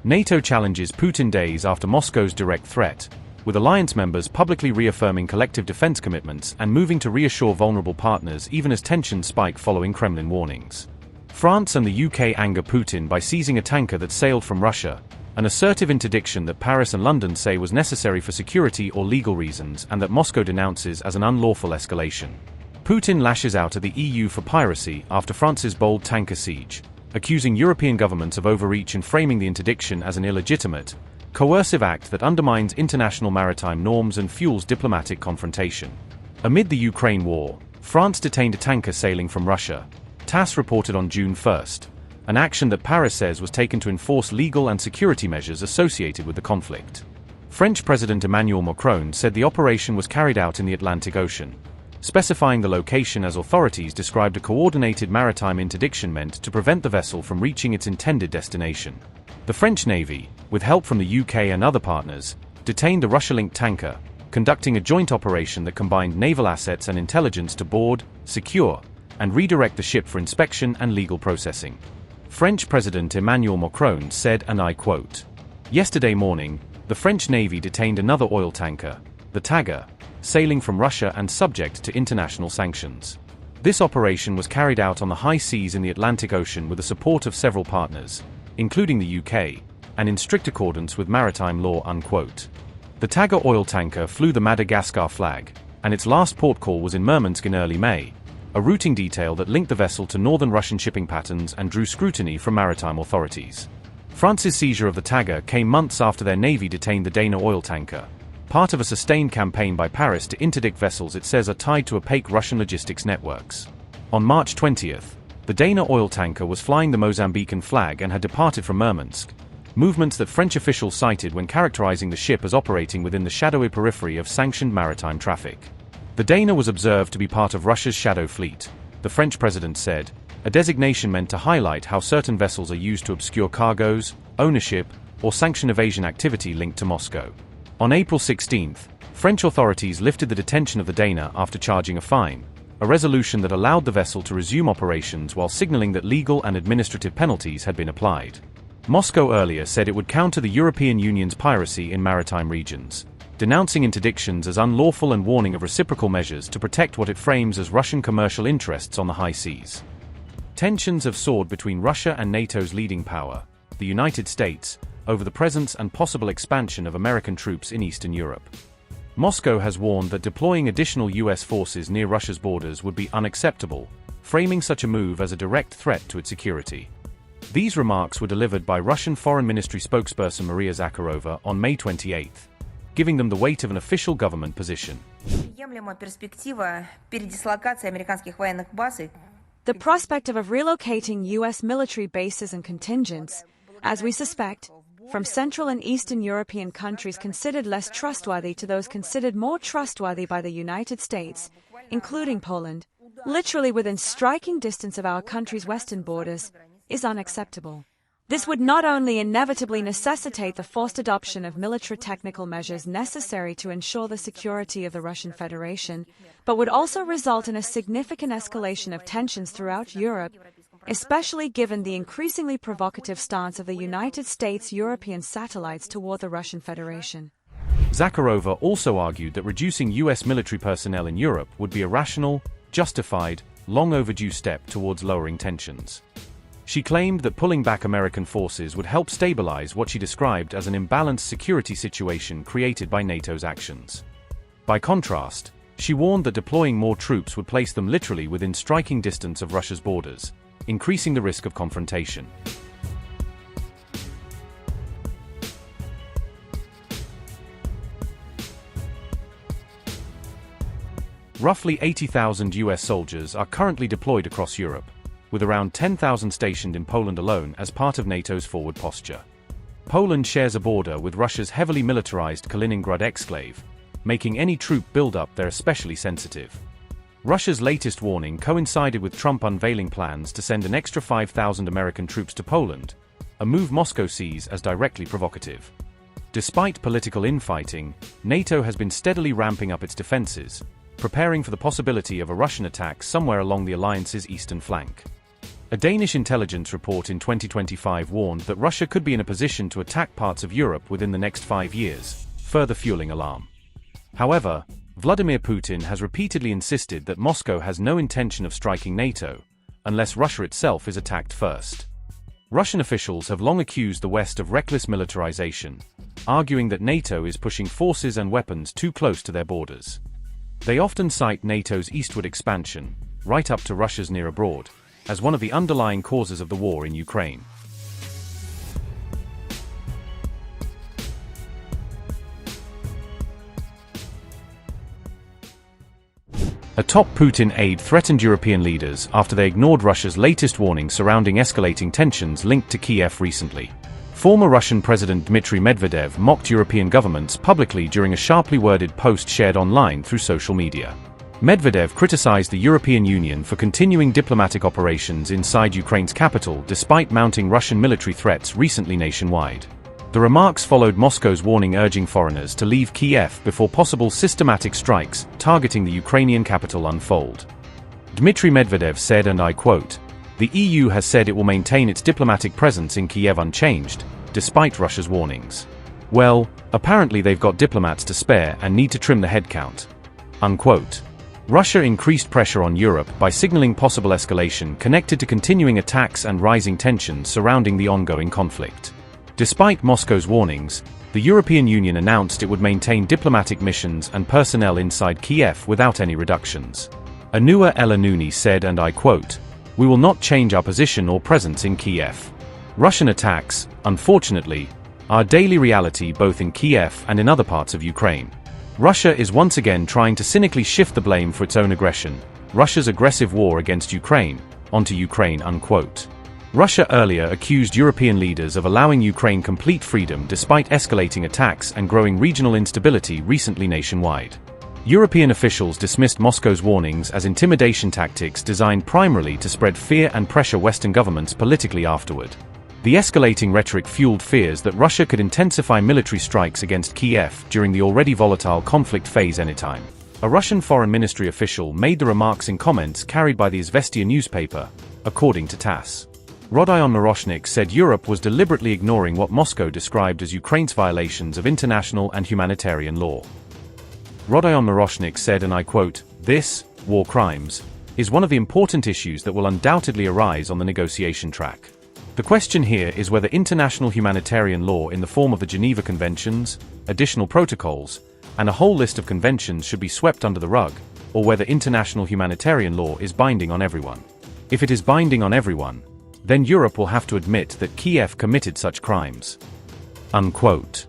NATO challenges Putin days after Moscow's direct threat, with alliance members publicly reaffirming collective defense commitments and moving to reassure vulnerable partners even as tensions spike following Kremlin warnings. France and the UK anger Putin by seizing a tanker that sailed from Russia, an assertive interdiction that Paris and London say was necessary for security or legal reasons and that Moscow denounces as an unlawful escalation. Putin lashes out at the EU for piracy after France's bold tanker siege, accusing European governments of overreach in framing the interdiction as an illegitimate, coercive act that undermines international maritime norms and fuels diplomatic confrontation. Amid the Ukraine war, France detained a tanker sailing from Russia, TASS reported on June 1st, an action that Paris says was taken to enforce legal and security measures associated with the conflict. French President Emmanuel Macron said the operation was carried out in the Atlantic Ocean, specifying the location as authorities described a coordinated maritime interdiction meant to prevent the vessel from reaching its intended destination. The French Navy, with help from the UK and other partners, detained a Russia-linked tanker, conducting a joint operation that combined naval assets and intelligence to board, secure, and redirect the ship for inspection and legal processing. French President Emmanuel Macron said, and I quote, "Yesterday morning, the French Navy detained another oil tanker, the Tagor, sailing from Russia and subject to international sanctions. This operation was carried out on the high seas in the Atlantic Ocean with the support of several partners, including the UK, and in strict accordance with maritime law." Unquote. The Tagor oil tanker flew the Madagascar flag, and its last port call was in Murmansk in early May, a routing detail that linked the vessel to northern Russian shipping patterns and drew scrutiny from maritime authorities. France's seizure of the Tagor came months after their navy detained the Deyna oil tanker, part of a sustained campaign by Paris to interdict vessels it says are tied to opaque Russian logistics networks. On March 20th, the Deyna oil tanker was flying the Mozambican flag and had departed from Murmansk, movements that French officials cited when characterizing the ship as operating within the shadowy periphery of sanctioned maritime traffic. The Deyna was observed to be part of Russia's shadow fleet, the French president said, a designation meant to highlight how certain vessels are used to obscure cargoes, ownership, or sanction evasion activity linked to Moscow. On April 16th, French authorities lifted the detention of the Deyna after charging a fine, a resolution that allowed the vessel to resume operations while signaling that legal and administrative penalties had been applied. Moscow earlier said it would counter the European Union's piracy in maritime regions, denouncing interdictions as unlawful and warning of reciprocal measures to protect what it frames as Russian commercial interests on the high seas. Tensions have soared between Russia and NATO's leading power, the United States, over the presence and possible expansion of American troops in Eastern Europe. Moscow has warned that deploying additional US forces near Russia's borders would be unacceptable, framing such a move as a direct threat to its security. These remarks were delivered by Russian Foreign Ministry spokesperson Maria Zakharova on May 28, giving them the weight of an official government position. The prospect of relocating U.S. military bases and contingents, as we suspect, from Central and Eastern European countries considered less trustworthy to those considered more trustworthy by the United States, including Poland, literally within striking distance of our country's western borders, is unacceptable. This would not only inevitably necessitate the forced adoption of military technical measures necessary to ensure the security of the Russian Federation, but would also result in a significant escalation of tensions throughout Europe, especially given the increasingly provocative stance of the United States' European satellites toward the Russian Federation. Zakharova also argued that reducing US military personnel in Europe would be a rational, justified, long overdue step towards lowering tensions. She claimed that pulling back American forces would help stabilize what she described as an imbalanced security situation created by NATO's actions. By contrast, she warned that deploying more troops would place them literally within striking distance of Russia's borders, increasing the risk of confrontation. Roughly 80,000 US soldiers are currently deployed across Europe, with around 10,000 stationed in Poland alone as part of NATO's forward posture. Poland shares a border with Russia's heavily militarized Kaliningrad exclave, making any troop buildup there especially sensitive. Russia's latest warning coincided with Trump unveiling plans to send an extra 5,000 American troops to Poland, a move Moscow sees as directly provocative. Despite political infighting, NATO has been steadily ramping up its defenses, preparing for the possibility of a Russian attack somewhere along the alliance's eastern flank. A Danish intelligence report in 2025 warned that Russia could be in a position to attack parts of Europe within the next 5 years, further fueling alarm. However, Vladimir Putin has repeatedly insisted that Moscow has no intention of striking NATO, unless Russia itself is attacked first. Russian officials have long accused the West of reckless militarization, arguing that NATO is pushing forces and weapons too close to their borders. They often cite NATO's eastward expansion, right up to Russia's near abroad, as one of the underlying causes of the war in Ukraine. A top Putin aide threatened European leaders after they ignored Russia's latest warning surrounding escalating tensions linked to Kiev recently. Former Russian President Dmitry Medvedev mocked European governments publicly during a sharply worded post shared online through social media. Medvedev criticized the European Union for continuing diplomatic operations inside Ukraine's capital despite mounting Russian military threats recently nationwide. The remarks followed Moscow's warning urging foreigners to leave Kiev before possible systematic strikes targeting the Ukrainian capital unfold. Dmitry Medvedev said, and I quote, "The EU has said it will maintain its diplomatic presence in Kiev unchanged, despite Russia's warnings. Well, apparently they've got diplomats to spare and need to trim the headcount." Unquote. Russia increased pressure on Europe by signaling possible escalation connected to continuing attacks and rising tensions surrounding the ongoing conflict. Despite Moscow's warnings, the European Union announced it would maintain diplomatic missions and personnel inside Kiev without any reductions. Anua Elenouni said, and I quote, "We will not change our position or presence in Kiev. Russian attacks, unfortunately, are daily reality both in Kiev and in other parts of Ukraine. Russia is once again trying to cynically shift the blame for its own aggression, Russia's aggressive war against Ukraine, onto Ukraine." Unquote. Russia earlier accused European leaders of allowing Ukraine complete freedom despite escalating attacks and growing regional instability recently nationwide. European officials dismissed Moscow's warnings as intimidation tactics designed primarily to spread fear and pressure Western governments politically afterward. The escalating rhetoric fueled fears that Russia could intensify military strikes against Kiev during the already volatile conflict phase anytime. A Russian foreign ministry official made the remarks in comments carried by the Izvestia newspaper, according to TASS. Rodion Moroshnik said Europe was deliberately ignoring what Moscow described as Ukraine's violations of international and humanitarian law. Rodion Moroshnik said, and I quote, "This, war crimes, is one of the important issues that will undoubtedly arise on the negotiation track. The question here is whether international humanitarian law in the form of the Geneva Conventions, additional protocols, and a whole list of conventions should be swept under the rug, or whether international humanitarian law is binding on everyone. If it is binding on everyone, then Europe will have to admit that Kiev committed such crimes." Unquote.